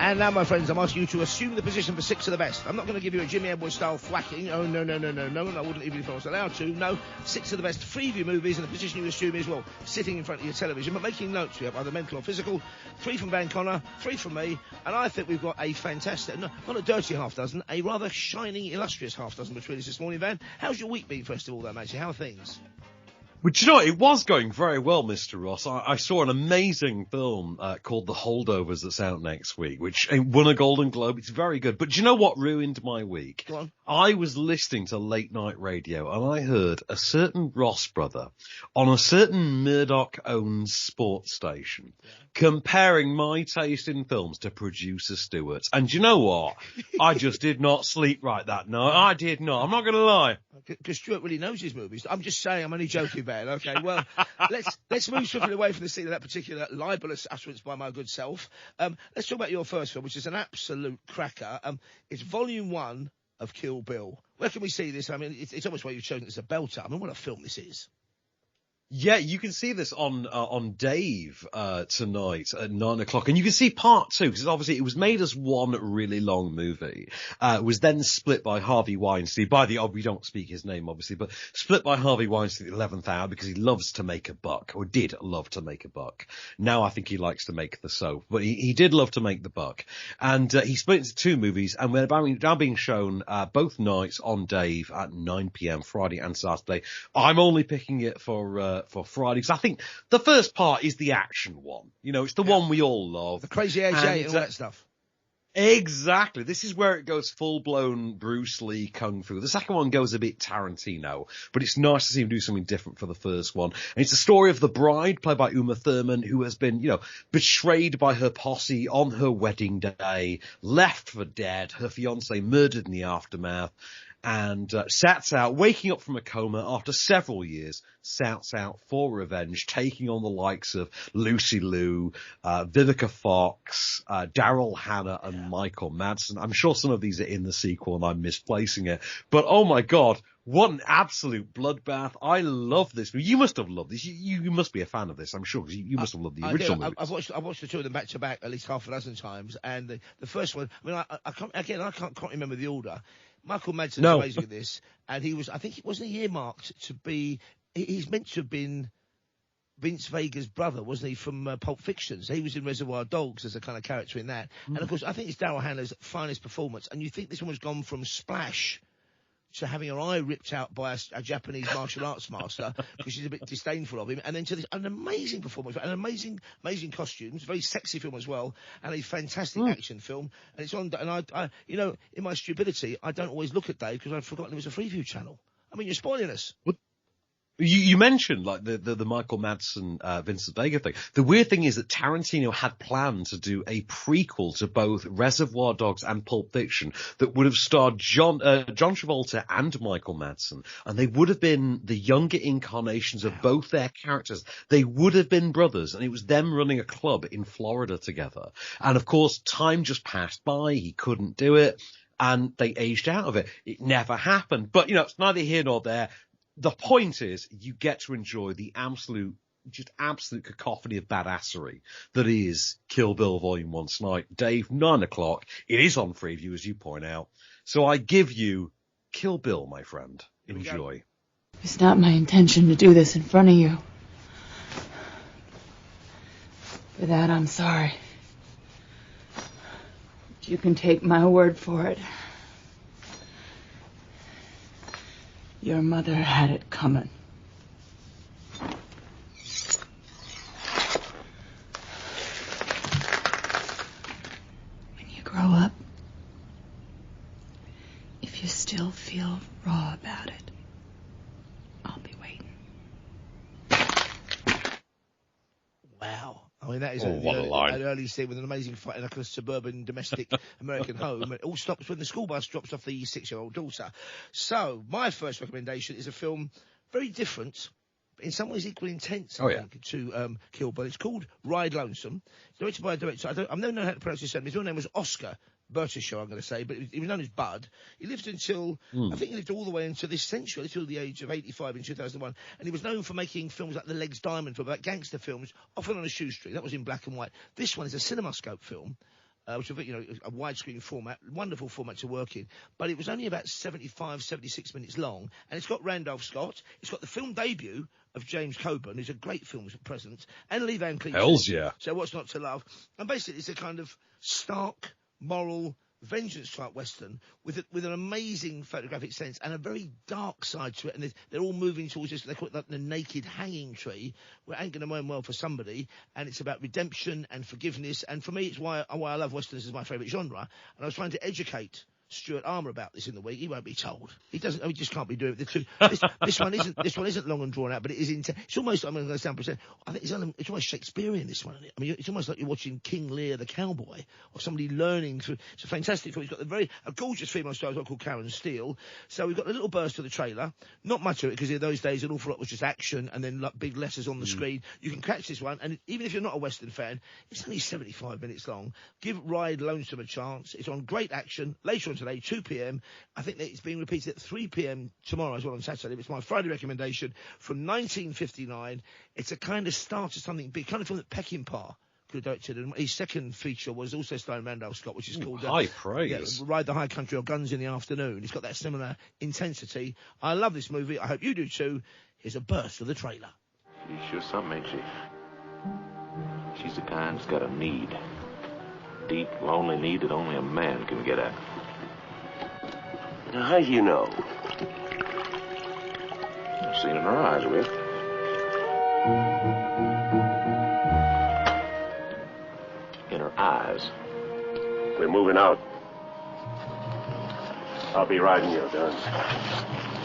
And now, my friends, I'm asking you to assume the position for six of the best. I'm not going to give you a Jimmy Edwards-style thwacking. Oh, no, I wouldn't even if I was allowed to. No, six of the best Freeview movies, and the position you assume is, well, sitting in front of your television, but making notes. We have either mental or physical. 3 from Van Connor, 3 from me, and I think we've got a fantastic, not a dirty half dozen, a rather shining, illustrious half dozen between us this morning, Van. How's your week been, first of all, though, matey? How are things? Well, do you know, it was going very well, Mr. Ross. I saw an amazing film called The Holdovers that's out next week, which won a Golden Globe. It's very good. But do you know what ruined my week? Go on. I was listening to late night radio and I heard a certain Ross brother on a certain Murdoch-owned sports station comparing my taste in films to Producer Stewart's. And do you know what? I just did not sleep right that night. I did not. I'm not going to lie. Because Stuart really knows his movies. I'm just saying, I'm only joking, Ben. Okay, well, let's move swiftly away from the scene of that particular libelous utterance by my good self. Let's talk about your first film, which is an absolute cracker. It's Volume 1 of Kill Bill. Where can we see this? I mean, it's almost why you've chosen it as a belter. I mean, what a film this is. Yeah, you can see this on Dave tonight at 9 o'clock, and you can see part 2 because obviously it was made as one really long movie. It was then split by Harvey Weinstein. We don't speak his name obviously, but split by Harvey Weinstein at the 11th hour because he loves to make a buck, or did love to make a buck. Now I think he likes to make the soap, but he did love to make the buck, and he split into 2 movies, and we're now being shown both nights on Dave at 9 p.m. Friday and Saturday. I'm only picking it for Friday, because I think the first part is the action one. You know, it's the one we all love. The crazy AJ and all that stuff. Exactly. This is where it goes full-blown Bruce Lee Kung Fu. The second one goes a bit Tarantino, but it's nice to see him do something different for the first one. And it's the story of the bride, played by Uma Thurman, who has been, betrayed by her posse on her wedding day, left for dead, her fiancé murdered in the aftermath, and sets out, waking up from a coma after several years, sets out for revenge, taking on the likes of Lucy Liu, Vivica Fox, Daryl Hannah, and Michael Madsen. I'm sure some of these are in the sequel and I'm misplacing it. But oh my God, what an absolute bloodbath. I love this. You must have loved this. You must be a fan of this, I'm sure, because you must have loved the original movie. I've watched the two of them back to back at least half a dozen times, and the first one, I mean, I can't remember the order. Michael Madsen's amazing at this, and wasn't he earmarked to be, he's meant to have been Vince Vega's brother, wasn't he, from Pulp Fiction? So he was in Reservoir Dogs as a kind of character in that. And of course, I think it's Daryl Hannah's finest performance, and you think this woman's gone from Splash to having her eye ripped out by a Japanese martial arts master because she's a bit disdainful of him, and then to this, an amazing performance, an amazing costumes, very sexy film as well, and a fantastic action film. And it's on, and I in my stupidity, I don't always look at Dave because I've forgotten it was a Freeview channel. I mean, you're spoiling us. What? You mentioned like the Michael Madsen, Vincent Vega thing. The weird thing is that Tarantino had planned to do a prequel to both Reservoir Dogs and Pulp Fiction that would have starred John Travolta and Michael Madsen, and they would have been the younger incarnations of both their characters. They would have been brothers, and it was them running a club in Florida together. And of course, time just passed by. He couldn't do it, and they aged out of it. It never happened. But it's neither here nor there. The point is, you get to enjoy the absolute cacophony of badassery that is Kill Bill Volume 1 tonight. Dave, 9 o'clock. It is on Freeview, as you point out. So I give you Kill Bill, my friend. Enjoy. It's not my intention to do this in front of you. For that, I'm sorry. But you can take my word for it. Your mother had it coming. When you grow up, if you still feel raw about it, I'll be waiting. Wow. I mean, that is what a line. An early scene with an amazing fight in like a suburban domestic American home. It all stops when the school bus drops off the 6-year-old daughter. So my first recommendation is a film very different, but in some ways equally intense, I think, to Kill Bill. It's called Ride Lonesome. It's directed by a director. I've never known how to pronounce his name. His real name was Oscar Bertishaw, I'm going to say, but he was known as Bud. He lived until, I think he lived all the way into this century, until the age of 85 in 2001. And he was known for making films like The Legs Diamond film, like gangster films, often on a shoestring. That was in black and white. This one is a CinemaScope film. which is, a widescreen format, wonderful format to work in. But it was only about 75, 76 minutes long, and it's got Randolph Scott. It's got the film debut of James Coburn, who's a great film presence, and Lee Van Cleef. Hells yeah. So what's not to love? And basically, it's a kind of stark, moral, vengeance-type Western with an amazing photographic sense and a very dark side to it. And they're all moving towards this, they call it like the naked hanging tree, where it ain't going to end well for somebody. And it's about redemption and forgiveness. And for me, it's why I love Westerns as my favourite genre. And I was trying to educate Stuart Armour about this in the week. He won't be told. He doesn't. He just can't be doing it. This one isn't long and drawn out, but it is intense. It's almost. I'm going to sound percent. I think it's almost Shakespearean. This one. I mean, it's almost like you're watching King Lear the cowboy, or somebody learning through. It's a fantastic film. It's got a gorgeous female star as well called Karen Steele. So we've got a little burst of the trailer. Not much of it because in those days an awful lot was just action and then like big letters on the screen. You can catch this one, and even if you're not a Western fan, it's only 75 minutes long. Give Ride Lonesome a chance. It's on great action later on today, 2 p.m. I think that it's being repeated at 3 p.m. tomorrow as well on Saturday. It's my Friday recommendation from 1959. It's a kind of start of something big, kind of film that Peckinpah could have directed. And his second feature was also starring Randolph Scott, which is called High Praise. Ride the High Country or Guns in the Afternoon. It's got that similar intensity. I love this movie. I hope you do too. Here's a burst of the trailer. She's sure something, ain't she? She's the kind that's got a need. Deep, lonely need that only a man can get at. Now, how do you know? I've seen in her eyes, Rick. In her eyes. We're moving out. I'll be riding your guns.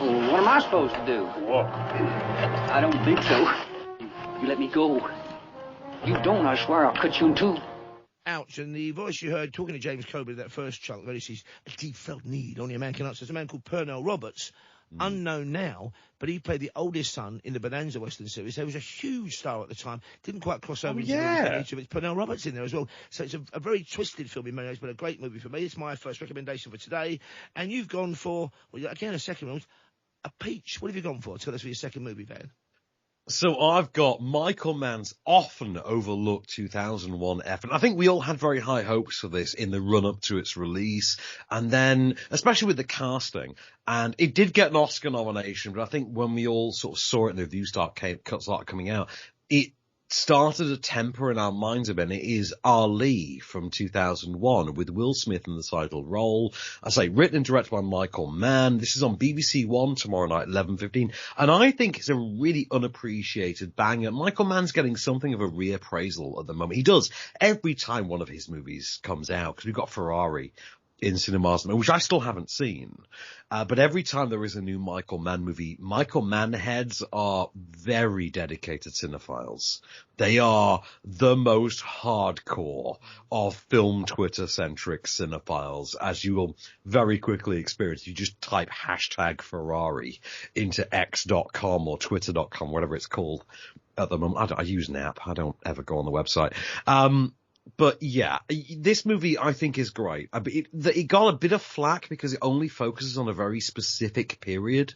Well, what am I supposed to do? Walk. I don't think so. You let me go. You don't, I swear I'll cut you in two. Ouch, and the voice you heard talking to James Coburn in that first chunk, where he says, a deep felt need, only a man can answer. It's a man called Pernell Roberts, unknown now, but he played the oldest son in the Bonanza Western series. He was a huge star at the time, didn't quite cross over into the it's Pernell Roberts in there as well. So it's a very twisted film in many ways, but a great movie for me. It's my first recommendation for today. And you've gone for, well, again, a second one, a peach. What have you gone for? Tell us for your second movie, Van. So I've got Michael Mann's often overlooked 2001 effort. I think we all had very high hopes for this in the run-up to its release, and then, especially with the casting, and it did get an Oscar nomination, but I think when we all sort of saw it and the reviews started coming out, it started to temper in our minds a bit. It is Ali from 2001 with Will Smith in the title role. I say written and directed by Michael Mann. This is on BBC One tomorrow night, 11:15. And I think it's a really unappreciated banger. Michael Mann's getting something of a reappraisal at the moment. He does every time one of his movies comes out, because we've got Ferrari in cinemas, which I still haven't seen. But every time there is a new Michael Mann movie, Michael Mann heads are very dedicated cinephiles. They are the most hardcore of film Twitter-centric cinephiles, as you will very quickly experience. You just type hashtag Ferrari into x.com or twitter.com, whatever it's called at the moment. I use an app. I don't ever go on the website. But yeah, this movie I think is great. It got a bit of flack because it only focuses on a very specific period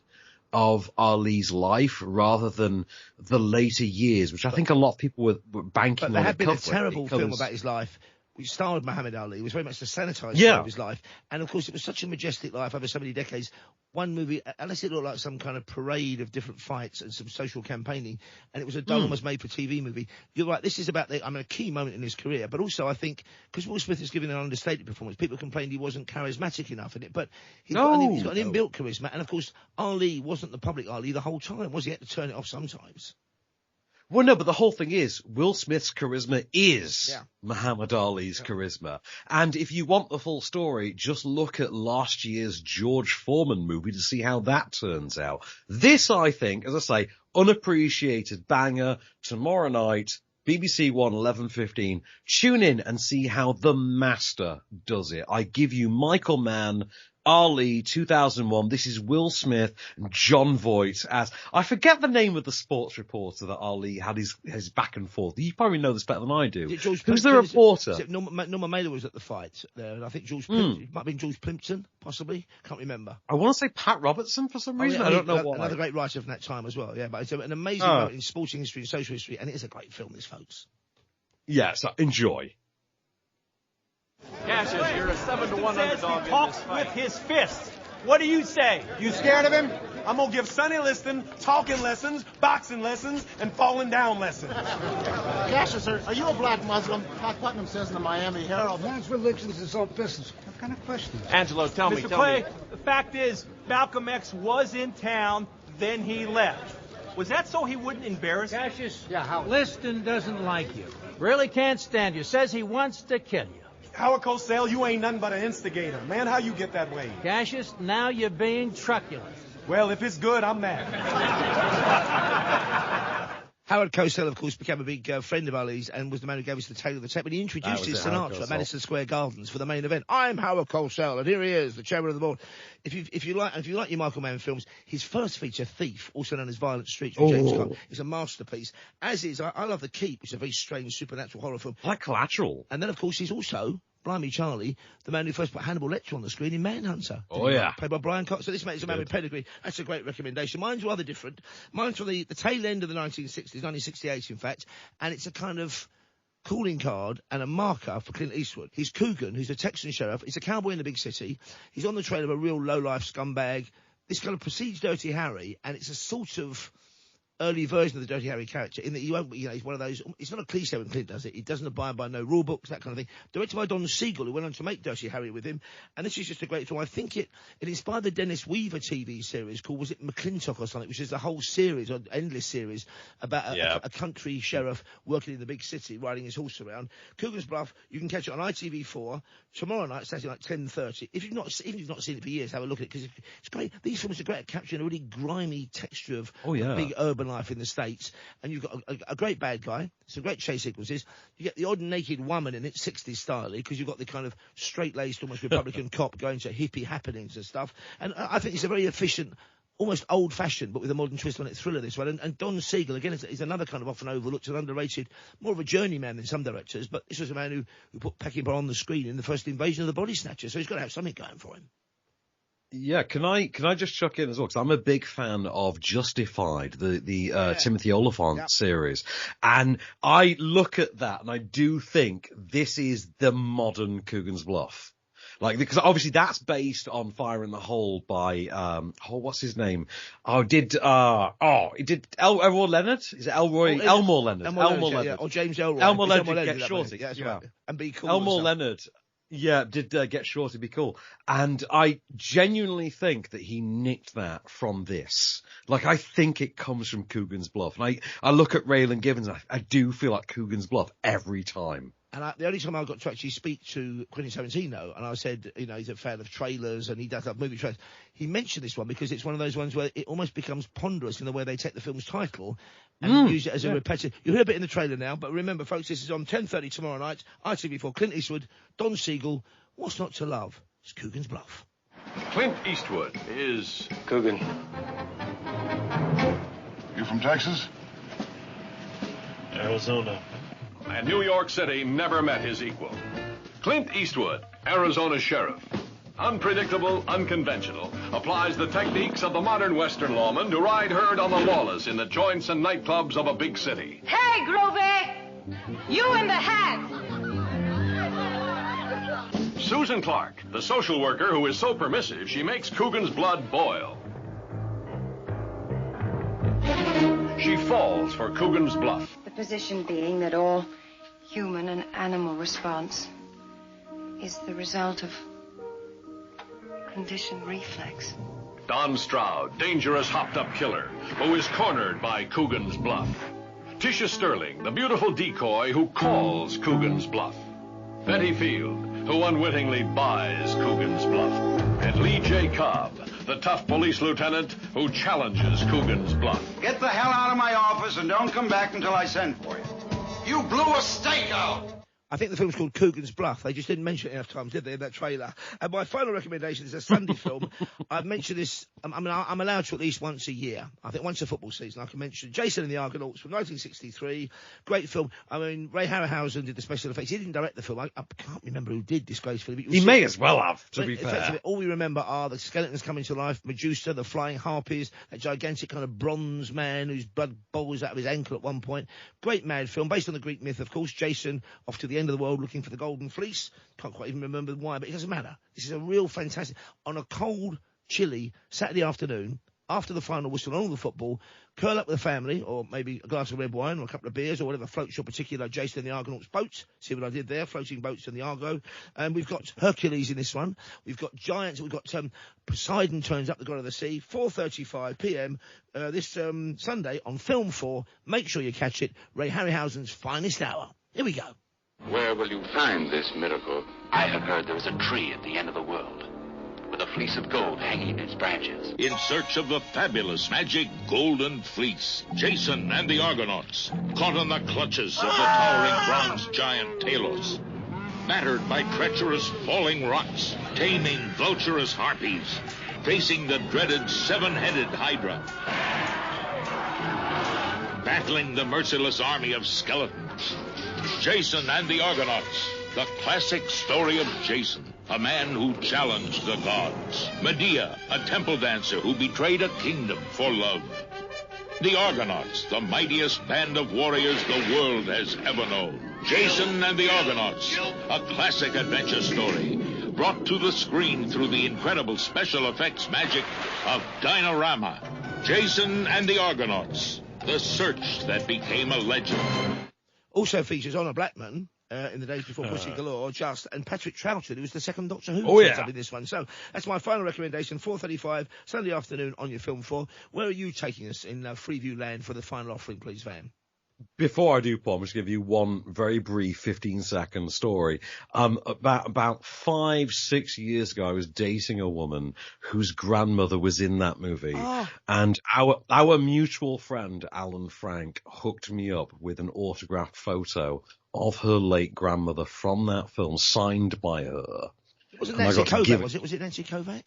of Ali's life rather than the later years, which I think a lot of people were banking on. But there had been a terrible film about his life, which starred Muhammad Ali. It was very much the sanitised side of his life. And, of course, it was such a majestic life over so many decades. One movie, unless it looked like some kind of parade of different fights and some social campaigning, and it was a dull, almost made-for-TV movie. You're right, this is about a key moment in his career. But also, I think, because Will Smith is giving an understated performance, people complained he wasn't charismatic enough in it. But he's got an inbuilt charisma. And, of course, Ali wasn't the public Ali the whole time, was he? He had to turn it off sometimes. Well, no, but the whole thing is, Will Smith's charisma is Muhammad Ali's charisma. And if you want the full story, just look at last year's George Foreman movie to see how that turns out. This, I think, as I say, unappreciated banger tomorrow night, BBC One, 11:15. Tune in and see how the master does it. I give you Michael Mann, Ali, 2001. This is Will Smith and John Voight as, I forget the name of the sports reporter that Ali had his back and forth. You probably know this better than I do. Who's the reporter? Norma Mailer was at the fight there, and I think it might have been George Plimpton, possibly. Can't remember. I want to say Pat Robertson for some reason. I don't know why. Another great writer from that time as well. Yeah, but it's an amazing moment in sporting history and social history, and it is a great film, this, folks. Yeah, so enjoy. 7-1 underdog. He talks with his fists. What do you say? You scared of him? I'm gonna give Sonny Liston talking lessons, boxing lessons, and falling down lessons. Cassius, sir, are you a black Muslim? Like Putnam says in the Miami Herald. Man's religion's his own business. What kind of question? Angelo, tell me. Mr. Clay, the fact is, Malcolm X was in town, then he left. Was that so he wouldn't embarrass you? Cassius, Yeah, how? Liston doesn't like you. Really can't stand you. Says he wants to kill you. Howard Cosell, you ain't nothing but an instigator. Man, how you get that way? Cassius, now you're being truculent. Well, if it's good, I'm mad. Howard Cosell, of course, became a big friend of Ali's and was the man who gave us the tail of the tape. And he introduced his Sinatra at Madison Square Gardens for the main event. I'm Howard Cosell, and here he is, the chairman of the board. If you like your Michael Mann films, his first feature, Thief, also known as Violent Streets, with James Caan, is a masterpiece. As is, I love The Keep, which is a very strange supernatural horror film. I like Collateral. And then, of course, he's also, Blimey Charlie, the man who first put Hannibal Lecter on the screen in Manhunter. Oh, yeah. Played by Brian Cox. So this man is a man with pedigree. That's a great recommendation. Mine's rather different. Mine's from the tail end of the 1960s, 1968, in fact, and it's a kind of calling card and a marker for Clint Eastwood. He's Coogan, who's a Texan sheriff. He's a cowboy in the big city. He's on the trail of a real low-life scumbag. This kind of precedes Dirty Harry, and it's a sort of early version of the Dirty Harry character in that you won't, he's one of those, it's not a cliche when Clint does it. He doesn't abide by no rule books, that kind of thing. Directed by Don Siegel, who went on to make Dirty Harry with him. And this is just a great film. I think it inspired the Dennis Weaver TV series called, was it McClintock or something, which is the whole series, or endless series, about a country sheriff working in the big city, riding his horse around. Coogan's Bluff, you can catch it on ITV4 tomorrow night, Saturday night, 10:30. If you've not seen it for years, have a look at it, because it's great. These films are great at capturing a really grimy texture of big urban life in the States, and you've got a great bad guy, some great chase sequences, you get the odd naked woman in it, 60s style, because you've got the kind of straight-laced, almost Republican cop going to hippie happenings and stuff, and I think it's a very efficient, almost old-fashioned, but with a modern twist on it, thriller, this one. And Don Siegel, again, is another kind of often overlooked and underrated, more of a journeyman than some directors, but this was a man who put Peckinpah on the screen in the first Invasion of the Body Snatchers, so he's got to have something going for him. Yeah, can I just chuck in as well? Because I'm a big fan of Justified, the Timothy Oliphant series, and I look at that and I do think this is the modern Coogan's Bluff. Like, because obviously that's based on Fire in the Hole by, what's his name? It did Elroy Leonard? Is it Elmore Leonard? Elmore Leonard. Yeah, or James Elroy. Elmore Leonard did Get Shorty. Yeah, that's right. And Be Cool. Elmore Leonard. Yeah, did Get Shorty, Be Cool. And I genuinely think that he nicked that from this. Like, I think it comes from Coogan's Bluff. And I look at Raylan Givens, and I do feel like Coogan's Bluff every time. And the only time I got to actually speak to Quentin Tarantino, and I said, he's a fan of trailers and he does love movie trailers, he mentioned this one because it's one of those ones where it almost becomes ponderous in the way they take the film's title and use it as a repetitive. You hear a bit in the trailer now, but remember, folks, this is on 10:30 tomorrow night, ITV4, Clint Eastwood, Don Siegel, What's Not to Love? It's Coogan's Bluff. Clint Eastwood is... Coogan. You from Texas? Arizona. And New York City never met his equal. Clint Eastwood, Arizona sheriff. Unpredictable, unconventional, applies the techniques of the modern Western lawman to ride herd on the lawless in the joints and nightclubs of a big city. Hey, Grover! You in the hat! Susan Clark, the social worker who is so permissive she makes Coogan's blood boil. She falls for Coogan's Bluff. The position being that all human and animal response is the result of conditioned reflex. Don Stroud, dangerous hopped-up killer, who is cornered by Coogan's Bluff. Tisha Sterling, the beautiful decoy who calls Coogan's Bluff. Betty Field, who unwittingly buys Coogan's Bluff. And Lee J. Cobb, the tough police lieutenant who challenges Coogan's Bluff. Get the hell out of my office and don't come back until I send for you. You blew a stakeout! I think the film's called Coogan's Bluff. They just didn't mention it enough times, did they, in that trailer? And my final recommendation is a Sunday film. I've mentioned this, I'm allowed to at least once a year. I think once a football season I can mention Jason and the Argonauts from 1963. Great film. I mean, Ray Harryhausen did the special effects. He didn't direct the film. I can't remember who did, disgracefully. But he may as well have, to be fair. All we remember are the skeletons coming to life, Medusa, the flying harpies, that gigantic kind of bronze man whose blood bowls out of his ankle at one point. Great mad film, based on the Greek myth, of course. Jason, off to the end end of the world looking for the golden fleece. Can't quite even remember why, but it doesn't matter. This is a real fantastic, on a cold, chilly Saturday afternoon, after the final whistle on all the football, curl up with the family, or maybe a glass of red wine or a couple of beers or whatever floats your particular Jason and the Argonauts boats. See what I did there? Floating boats in the Argo. And we've got Hercules in this one. We've got giants. We've got Poseidon turns up the god of the sea. 4:35 p.m. This Sunday on Film 4. Make sure you catch it. Ray Harryhausen's finest hour. Here we go. Where will you find this miracle? I have heard there is a tree at the end of the world, with a fleece of gold hanging in its branches. In search of the fabulous magic golden fleece, Jason and the Argonauts, caught in the clutches of the towering bronze giant Talos, battered by treacherous falling rocks, taming vulturous harpies, facing the dreaded seven-headed Hydra, battling the merciless army of skeletons. Jason and the Argonauts, the classic story of Jason, a man who challenged the gods. Medea, a temple dancer who betrayed a kingdom for love. The Argonauts, the mightiest band of warriors the world has ever known. Jason and the Argonauts, a classic adventure story, brought to the screen through the incredible special effects magic of Dinorama. Jason and the Argonauts, the search that became a legend. Also features Honor Blackman, in the days before Pussy Galore, and Patrick Troughton, who was the second Doctor Who in this one. So that's my final recommendation, 4:35, Sunday afternoon on your Film 4. Where are you taking us in Freeview land for the final offering, please, Van? Before I do, Paul, I'm just give you one very brief 15-second story. About 5-6 years ago, I was dating a woman whose grandmother was in that movie. And our mutual friend, Alan Frank, hooked me up with an autographed photo of her late grandmother from that film, signed by her. Was it Nancy Kovac? Was it Nancy Kovac?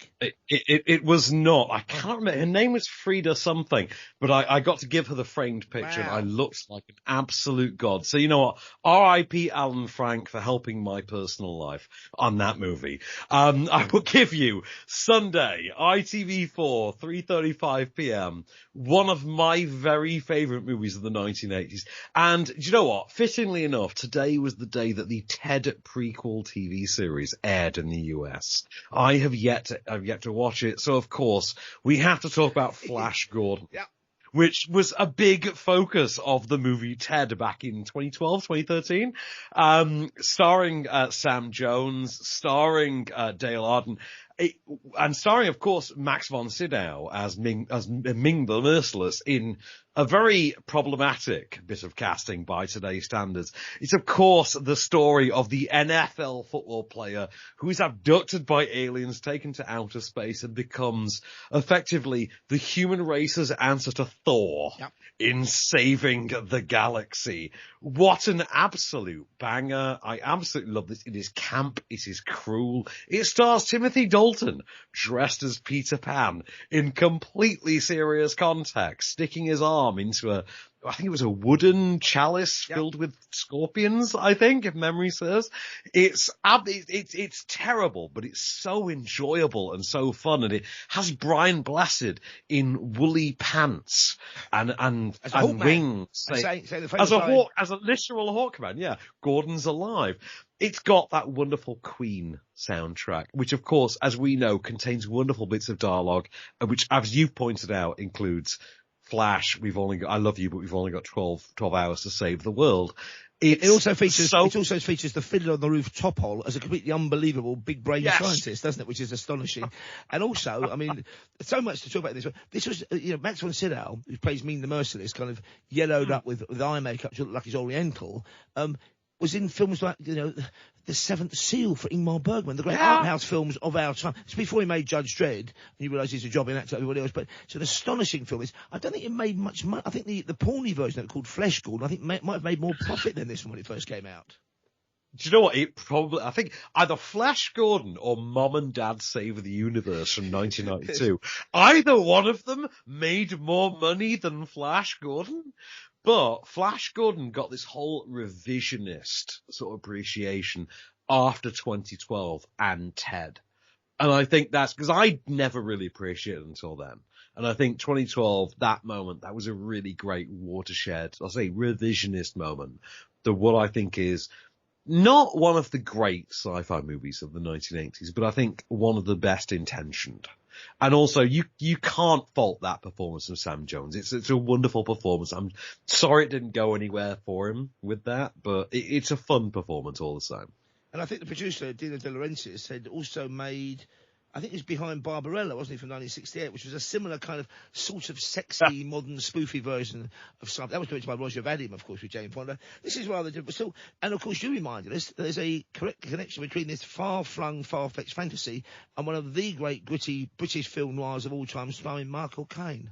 It was not. I can't remember. Her name was Frida something, but I got to give her the framed picture, and I looked like an absolute god. So you know what? R.I.P. Alan Frank for helping my personal life on that movie. I will give you Sunday, ITV4, 3:35 p.m. One of my very favourite movies of the 1980s. And do you know what? Fittingly enough, today was the day that the Ted prequel TV series aired in the US. I have yet to watch it, so of course we have to talk about Flash Gordon. Yeah. Which was a big focus of the movie Ted back in 2012, 2013, starring Sam Jones, starring Dale Arden, and starring, of course, Max von Sydow as Ming the Merciless in a very problematic bit of casting by today's standards. It's, of course, the story of the NFL football player who is abducted by aliens, taken to outer space, and becomes effectively the human race's answer to Thor in saving the galaxy. What an absolute banger. I absolutely love this. It is camp. It is cruel. It stars Timothy Dalton, dressed as Peter Pan, in completely serious context, sticking his arm into I think it was a wooden chalice filled with scorpions, I think, if memory serves. It's terrible, but it's so enjoyable and so fun, and it has Brian Blessed in woolly pants and wings. As a literal Hawkman, yeah. Gordon's alive. It's got that wonderful Queen soundtrack, which, of course, as we know, contains wonderful bits of dialogue, which, as you've pointed out, includes Flash, I love you, but we've only got 12 hours to save the world. It also features the Fiddler on the Roof top hole as a completely unbelievable big brain scientist, doesn't it? Which is astonishing. And also, I mean, so much to talk about this. This was, Max von Sydow, who plays Ming the Merciless, kind of yellowed up with eye makeup to look like he's Oriental, was in films like, The Seventh Seal for Ingmar Bergman, the great art house films of our time. It's before he made Judge Dredd, and you realise he's a jobbing actor like everybody else. But it's an astonishing film. I don't think it made much money. I think the porny version of it called Flesh Gordon, I think might have made more profit than this one when it first came out. Do you know what? I think either Flash Gordon or Mom and Dad Save the Universe from 1992. Either one of them made more money than Flash Gordon. But Flash Gordon got this whole revisionist sort of appreciation after 2012 and Ted. And I think that's because I never really appreciated it until then. And I think 2012, that moment, that was a really great watershed, I'll say revisionist moment. What I think is not one of the great sci-fi movies of the 1980s, but I think one of the best intentioned. And also, you can't fault that performance from Sam Jones. It's a wonderful performance. I'm sorry it didn't go anywhere for him with that, but it's a fun performance all the same. And I think the producer, Dino De Laurentiis, had also made, I think it was behind Barbarella, wasn't he, from 1968, which was a similar kind of sort of sexy, modern, spoofy version of something. That was directed by Roger Vadim, of course, with Jane Fonda. This is rather different, but still, and of course you reminded us that there's a correct connection between this far-flung, far-fetched fantasy and one of the great gritty British film noirs of all time, starring Michael Caine.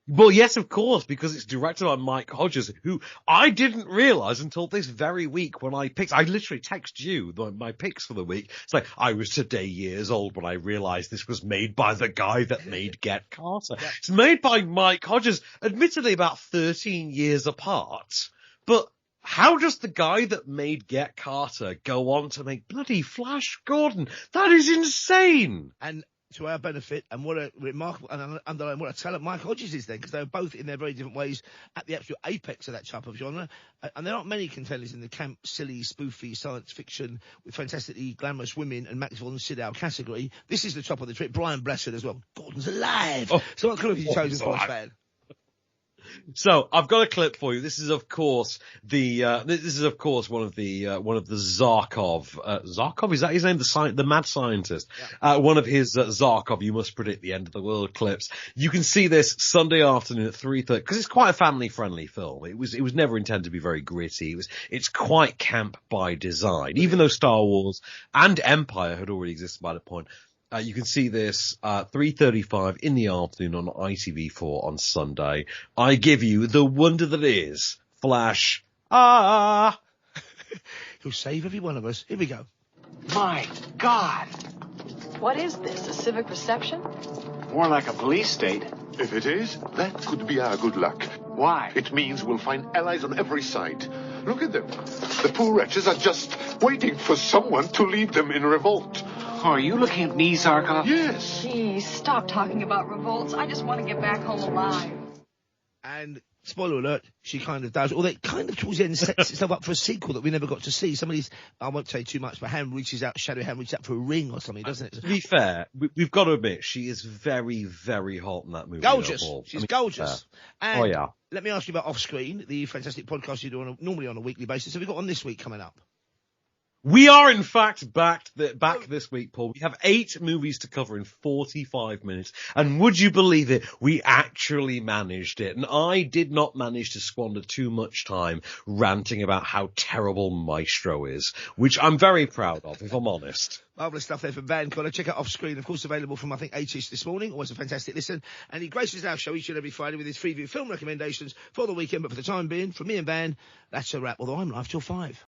Well, yes, of course, because it's directed by Mike Hodges, who I didn't realise until this very week when I literally texted you my picks for the week. It's like, I was today years old when I realised this was made by the guy that made Get Carter. Yeah. It's made by Mike Hodges, admittedly about 13 years apart, but how does the guy that made Get Carter go on to make bloody Flash Gordon? That is insane! And to our benefit, and what a remarkable, and underline what a talent Mike Hodges is then, because they're both in their very different ways at the absolute apex of that type of genre. And there aren't many contenders in the camp, silly, spoofy science fiction with fantastically glamorous women and Max von Sydow category. This is the top of the trip. Brian Blessed as well. Gordon's alive. Oh, so what kind of you chosen for us, fan? So I've got a clip for you. This is of course one of the Zarkov. Zarkov, is that his name? The mad scientist. Yeah. One of his Zarkov, you must predict the end of the world clips. You can see this Sunday afternoon at 3:30 because it's quite a family friendly film. It was never intended to be very gritty. It's quite camp by design, even though Star Wars and Empire had already existed by that point. You can see this 3:35 in the afternoon on ITV4 on Sunday. I give you the wonder that is Flash. He'll save every one of us. Here we go. My God. What is this, a civic reception? More like a police state. If it is, that could be our good luck. Why? It means we'll find allies on every side. Look at them. The poor wretches are just waiting for someone to lead them in revolt. Oh, are you looking at me, Zarkov? Yes. Geez, stop talking about revolts. I just want to get back home alive. And spoiler alert, she kind of does. Although it kind of towards the end sets itself up for a sequel that we never got to see. Some of these, I won't say too much, but Shadow Hand reaches out for a ring or something, doesn't it? To be fair, we've got to admit, she is very, very hot in that movie. Gorgeous. She's gorgeous. And oh, yeah. Let me ask you about Off Screen, the fantastic podcast you do normally on a weekly basis. Have we got on this week coming up? We are, in fact, back this week, Paul. We have 8 movies to cover in 45 minutes. And would you believe it? We actually managed it. And I did not manage to squander too much time ranting about how terrible Maestro is, which I'm very proud of, if I'm honest. Marvellous stuff there from Van Connor. Check out Off Screen, of course, available from, I think, 8ish this morning. Always a fantastic listen. And he graces our show each and every Friday with his Freeview film recommendations for the weekend. But for the time being, from me and Van, that's a wrap. Although I'm live till 5.